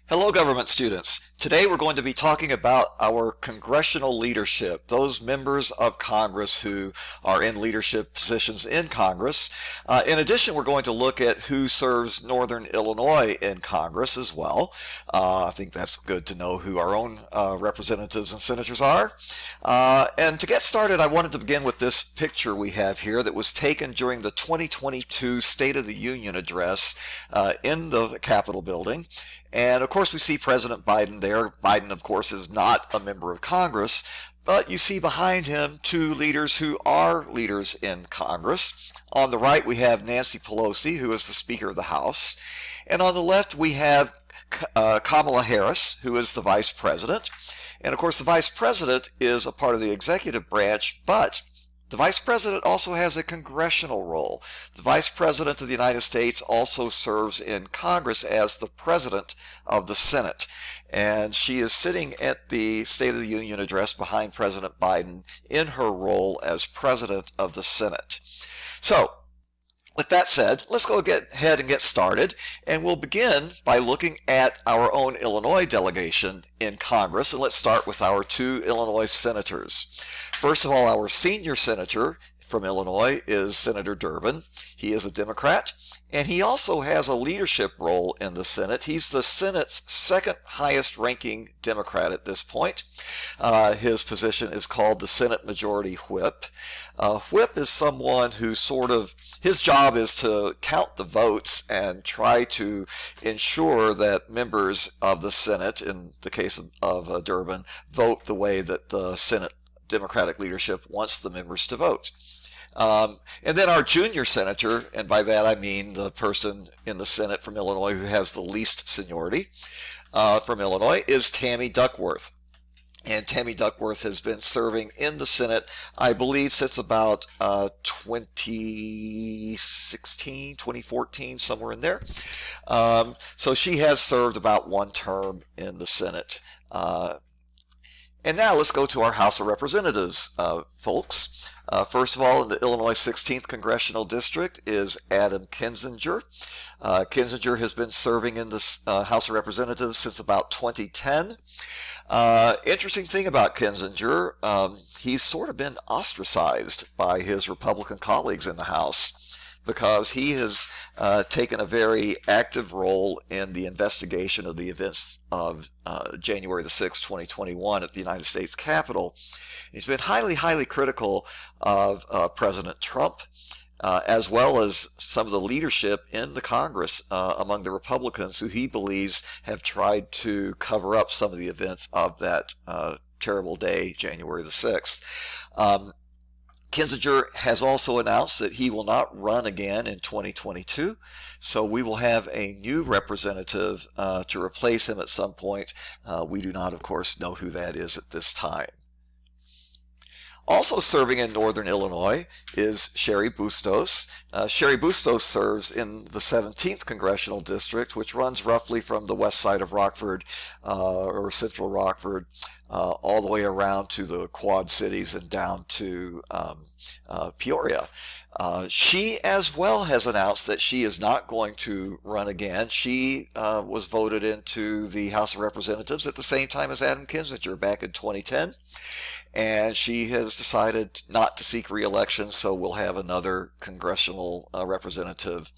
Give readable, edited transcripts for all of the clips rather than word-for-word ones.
Hello, government students. Today we're going to be talking about our congressional leadership, those members of Congress who are in leadership positions in Congress. In addition, we're going to look at who serves Northern Illinois in Congress as well. I think that's good to know who our own representatives and senators are. And to get started, I wanted to begin with this picture we have here that was taken during the 2022 State of the Union address in the Capitol building. And of course, we see President Biden there. Biden, of course, is not a member of Congress, but you see behind him two leaders who are leaders in Congress. On the right, we have Nancy Pelosi, who is the Speaker of the House. And on the left, we have Kamala Harris, who is the Vice President. And of course, the Vice President is a part of the executive branch, but the Vice President also has a congressional role. The Vice President of the United States also serves in Congress as the President of the Senate. And she is sitting at the State of the Union address behind President Biden in her role as President of the Senate. So, with that said, let's go ahead and get started, and we'll begin by looking at our own Illinois delegation in Congress, and let's start with our two Illinois senators. First of all, our senior senator from Illinois is Senator Durbin. He is a Democrat, and he also has a leadership role in the Senate. He's the Senate's second highest ranking Democrat at this point. His position is called the Senate Majority Whip. Whip is someone who his job is to count the votes and try to ensure that members of the Senate, in the case of Durbin, vote the way that the Senate Democratic leadership wants the members to vote. And then our junior senator, and by that I mean the person in the Senate from Illinois who has the least seniority from Illinois, is Tammy Duckworth. And Tammy Duckworth has been serving in the Senate, I believe, since about 2016, 2014, somewhere in there. So she has served about one term in the Senate. And now let's go to our House of Representatives, folks. First of all, in the Illinois 16th Congressional District is Adam Kinzinger. Kinzinger has been serving in the House of Representatives since about 2010. Interesting thing about Kinzinger, he's sort of been ostracized by his Republican colleagues in the House, because he has taken a very active role in the investigation of the events of January the 6th, 2021 at the United States Capitol. He's been highly critical of President Trump, as well as some of the leadership in the Congress among the Republicans who he believes have tried to cover up some of the events of that terrible day, January the 6th. Kinzinger has also announced that he will not run again in 2022, so we will have a new representative to replace him at some point. We do not, of course, know who that is at this time. Also serving in Northern Illinois is Cheri Bustos. Cheri Bustos serves in the 17th Congressional District, which runs roughly from the west side of Rockford, or central Rockford, all the way around to the Quad Cities and down to Peoria. She as well has announced that she is not going to run again. She was voted into the House of Representatives at the same time as Adam Kinzinger back in 2010, and she has decided not to seek re-election, so we'll have another congressional representative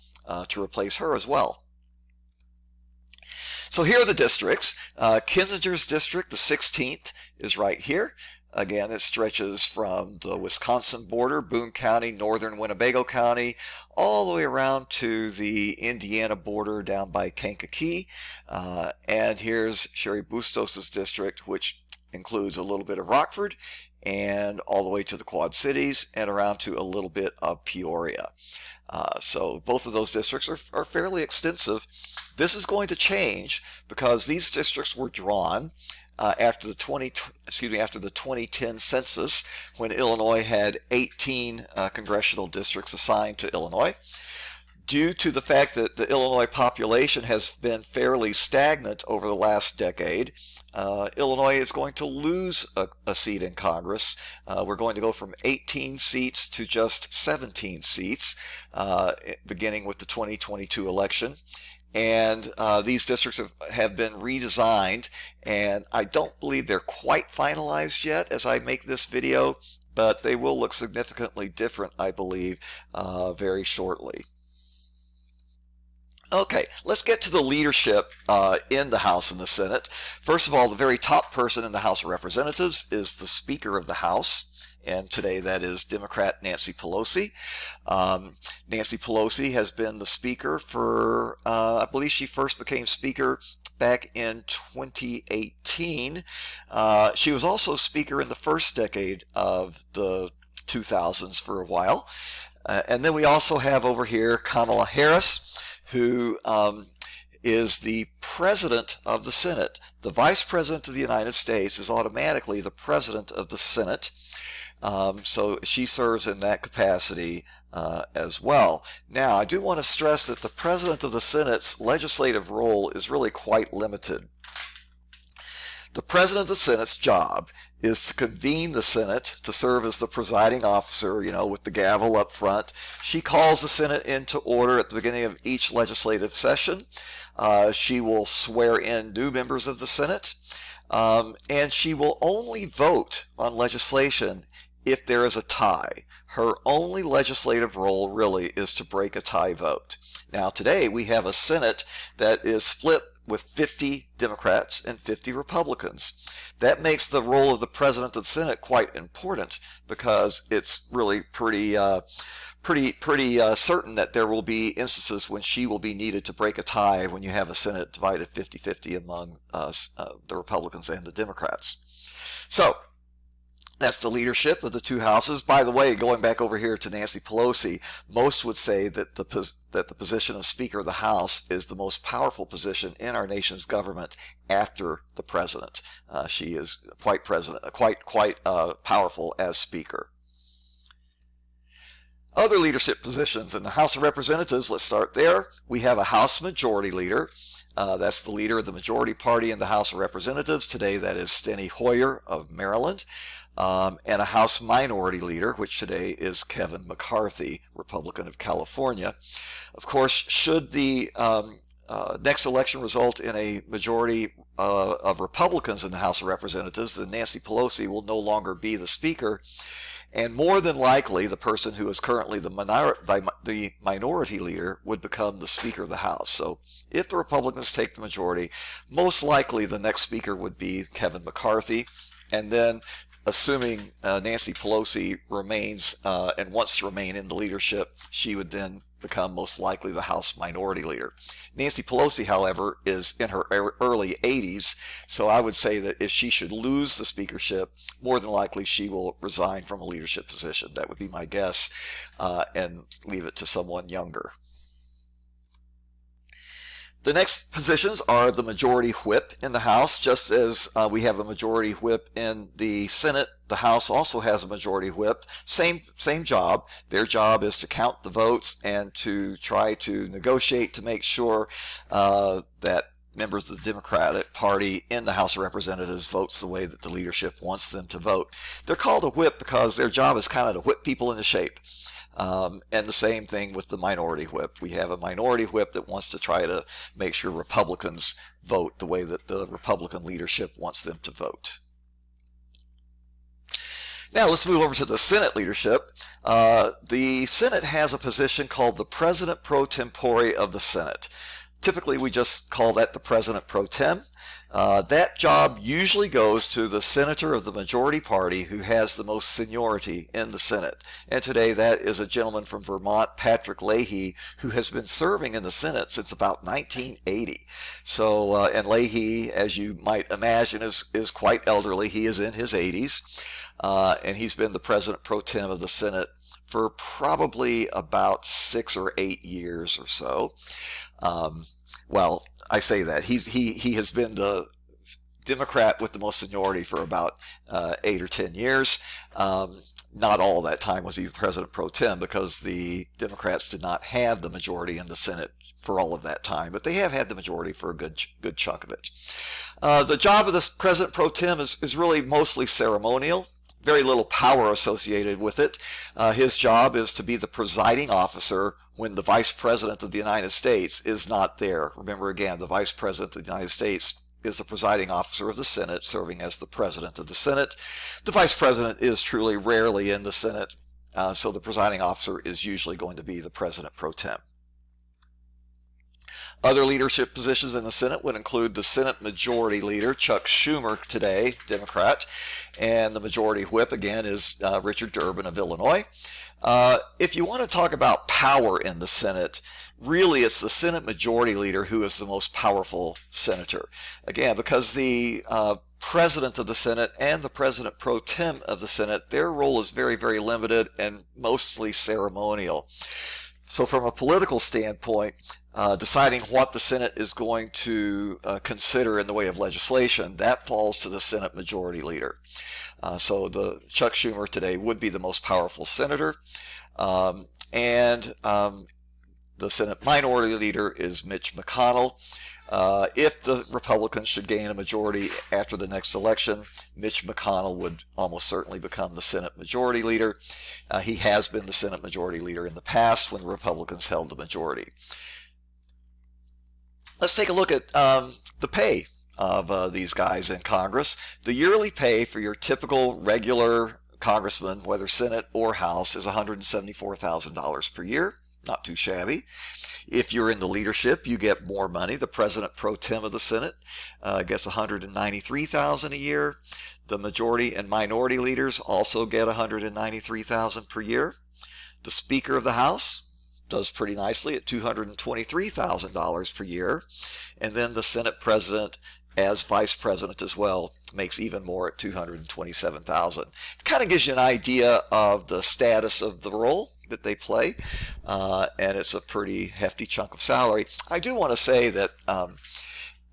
to replace her as well. So here are the districts. Kinzinger's district, the 16th, is right here. Again, it stretches from the Wisconsin border, Boone County, northern Winnebago County, all the way around to the Indiana border down by Kankakee. And here's Cheri Bustos' district, which includes a little bit of Rockford and all the way to the Quad Cities and around to a little bit of Peoria. So both of those districts are fairly extensive. This is going to change because these districts were drawn after the 2010 census, when Illinois had 18 congressional districts assigned to Illinois. Due to the fact that the Illinois population has been fairly stagnant over the last decade, Illinois is going to lose a seat in Congress. We're going to go from 18 seats to just 17 seats, beginning with the 2022 election. and these districts have been redesigned, and I don't believe they're quite finalized yet as I make this video, but they will look significantly different, I believe, very shortly. Okay, let's get to the leadership in the House and the Senate. First of all, the very top person in the House of Representatives is the Speaker of the House, and today that is Democrat Nancy Pelosi. Nancy Pelosi has been the Speaker for, I believe she first became Speaker back in 2018. She was also Speaker in the first decade of the 2000s for a while. And then we also have over here Kamala Harris, who is the President of the Senate. The Vice President of the United States is automatically the President of the Senate. So she serves in that capacity as well. Now, I do want to stress that the President of the Senate's legislative role is really quite limited. The President of the Senate's job is to convene the Senate, to serve as the presiding officer, you know, with the gavel up front. She calls the Senate into order at the beginning of each legislative session. She will swear in new members of the Senate, and she will only vote on legislation if there is a tie. Her only legislative role really is to break a tie vote. Now, today we have a Senate that is split with 50 Democrats and 50 Republicans. That makes the role of the President of the Senate quite important, because it's really pretty certain that there will be instances when she will be needed to break a tie when you have a Senate divided 50-50 among the Republicans and the Democrats. So that's the leadership of the two houses. By the way, going back over here to Nancy Pelosi, most would say that the position of Speaker of the House is the most powerful position in our nation's government after the President. She is quite powerful as Speaker. Other leadership positions in the House of Representatives, let's start there. We have a House Majority Leader. That's the leader of the majority party in the House of Representatives. Today that is Steny Hoyer of Maryland. And a House Minority Leader, which today is Kevin McCarthy, Republican of California. Of course, should the next election result in a majority of Republicans in the House of Representatives, then Nancy Pelosi will no longer be the Speaker, and more than likely the person who is currently the Minority Leader would become the Speaker of the House. So if the Republicans take the majority, most likely the next Speaker would be Kevin McCarthy, and then assuming Nancy Pelosi remains and wants to remain in the leadership, she would then become most likely the House Minority Leader. Nancy Pelosi, however, is in her early 80s, so I would say that if she should lose the speakership, more than likely she will resign from a leadership position. That would be my guess, and leave it to someone younger. The next positions are the majority whip in the House. Just as we have a majority whip in the Senate, the House also has a majority whip. Same job. Their job is to count the votes and to try to negotiate to make sure that members of the Democratic Party in the House of Representatives votes the way that the leadership wants them to vote. They're called a whip because their job is kind of to whip people into shape. And the same thing with the minority whip. We have a minority whip that wants to try to make sure Republicans vote the way that the Republican leadership wants them to vote. Now let's move over to the Senate leadership. The Senate has a position called the President Pro Tempore of the Senate. Typically we just call that the President Pro Tem. That job usually goes to the senator of the majority party who has the most seniority in the Senate. And today that is a gentleman from Vermont, Patrick Leahy, who has been serving in the Senate since about 1980. So, and Leahy, as you might imagine, is quite elderly. He is in his 80s, and he's been the President Pro Tem of the Senate for probably about 6 or 8 years or so. Well, I say that he has been the Democrat with the most seniority for about 8 or 10 years. Not all that time was he President Pro Tem, because the Democrats did not have the majority in the Senate for all of that time, but they have had the majority for a good chunk of it. The job of the President Pro Tem is really mostly ceremonial. very little power associated with it. His job is to be the presiding officer when the Vice President of the United States is not there. Remember again, the Vice President of the United States is the presiding officer of the Senate, serving as the President of the Senate. The Vice President is truly rarely in the Senate, so the presiding officer is usually going to be the President Pro Tem. Other leadership positions in the Senate would include the Senate Majority Leader, Chuck Schumer today, Democrat, and the Majority Whip, again, is Richard Durbin of Illinois. If you want to talk about power in the Senate, really it's the Senate Majority Leader who is the most powerful senator. Again, because the President of the Senate and the President Pro Tem of the Senate, their role is very, very limited and mostly ceremonial. So from a political standpoint, deciding what the Senate is going to consider in the way of legislation, that falls to the Senate Majority Leader. So the Chuck Schumer today would be the most powerful senator, and the Senate Minority Leader is Mitch McConnell. If the Republicans should gain a majority after the next election, Mitch McConnell would almost certainly become the Senate Majority Leader. He has been the Senate Majority Leader in the past when the Republicans held the majority. Let's take a look at the pay of these guys in Congress. The yearly pay for your typical regular congressman, whether Senate or House, is $174,000 per year. Not too shabby. If you're in the leadership, you get more money. The President Pro Tem of the Senate gets $193,000 a year. The majority and minority leaders also get $193,000 per year. The Speaker of the House does pretty nicely at $223,000 per year. And then the Senate President, as Vice President as well, makes even more at $227,000. It kind of gives you an idea of the status of the role that they play, and it's a pretty hefty chunk of salary. I do want to say that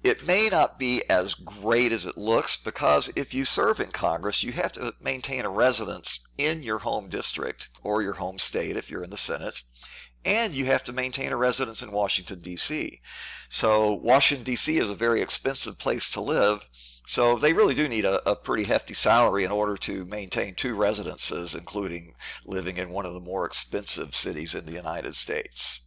it may not be as great as it looks, because if you serve in Congress, you have to maintain a residence in your home district or your home state if you're in the Senate, and you have to maintain a residence in Washington, D.C. So Washington, D.C. is a very expensive place to live, so they really do need a pretty hefty salary in order to maintain two residences, including living in one of the more expensive cities in the United States.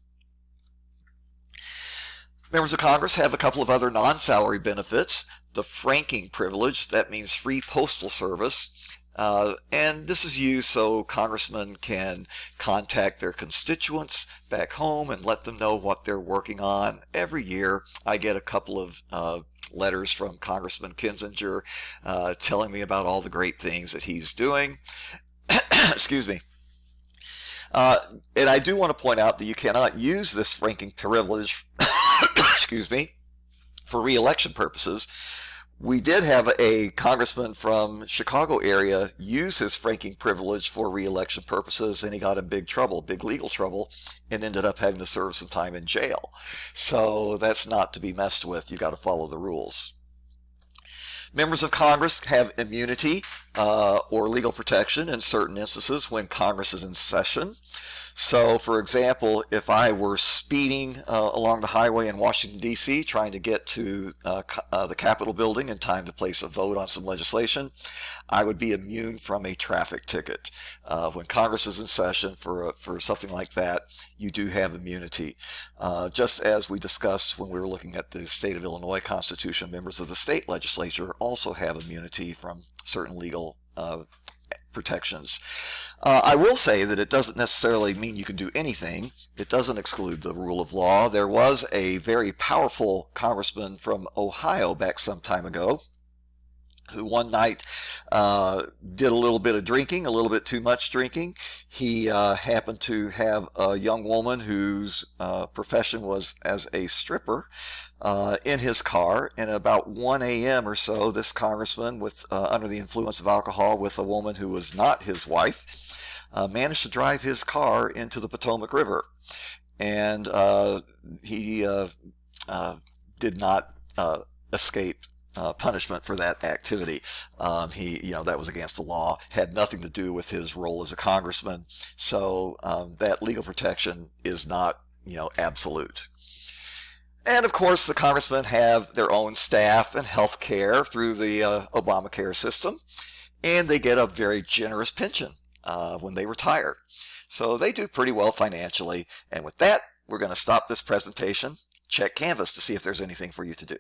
Members of Congress have a couple of other non-salary benefits. The franking privilege, that means free postal service. And this is used so congressmen can contact their constituents back home and let them know what they're working on. Every year I get a couple of letters from Congressman Kinzinger telling me about all the great things that he's doing. Excuse me. And I do want to point out that you cannot use this franking privilege excuse me, for re-election purposes. We did have a congressman from Chicago area use his franking privilege for re-election purposes, and he got in big trouble, big legal trouble, and ended up having to serve some time in jail. So that's not to be messed with. You got to follow the rules. Members of Congress have immunity or legal protection in certain instances when Congress is in session. So, for example, if I were speeding along the highway in Washington, D.C., trying to get to the Capitol building in time to place a vote on some legislation, I would be immune from a traffic ticket. When Congress is in session for something like that, you do have immunity. Just as we discussed when we were looking at the state of Illinois Constitution, members of the state legislature also have immunity from certain legal protections. I will say that it doesn't necessarily mean you can do anything. It doesn't exclude the rule of law. There was a very powerful congressman from Ohio back some time ago who one night did a little bit of drinking, a little bit too much drinking. He happened to have a young woman whose profession was as a stripper in his car, and about 1 a.m. or so, this congressman, with under the influence of alcohol with a woman who was not his wife, managed to drive his car into the Potomac River, and he did not escape punishment for that activity. That was against the law, had nothing to do with his role as a congressman. So that legal protection is not, absolute. And of course, the congressmen have their own staff and health care through the Obamacare system. and they get a very generous pension when they retire. So they do pretty well financially. And with that, we're going to stop this presentation, check Canvas to see if there's anything for you to do.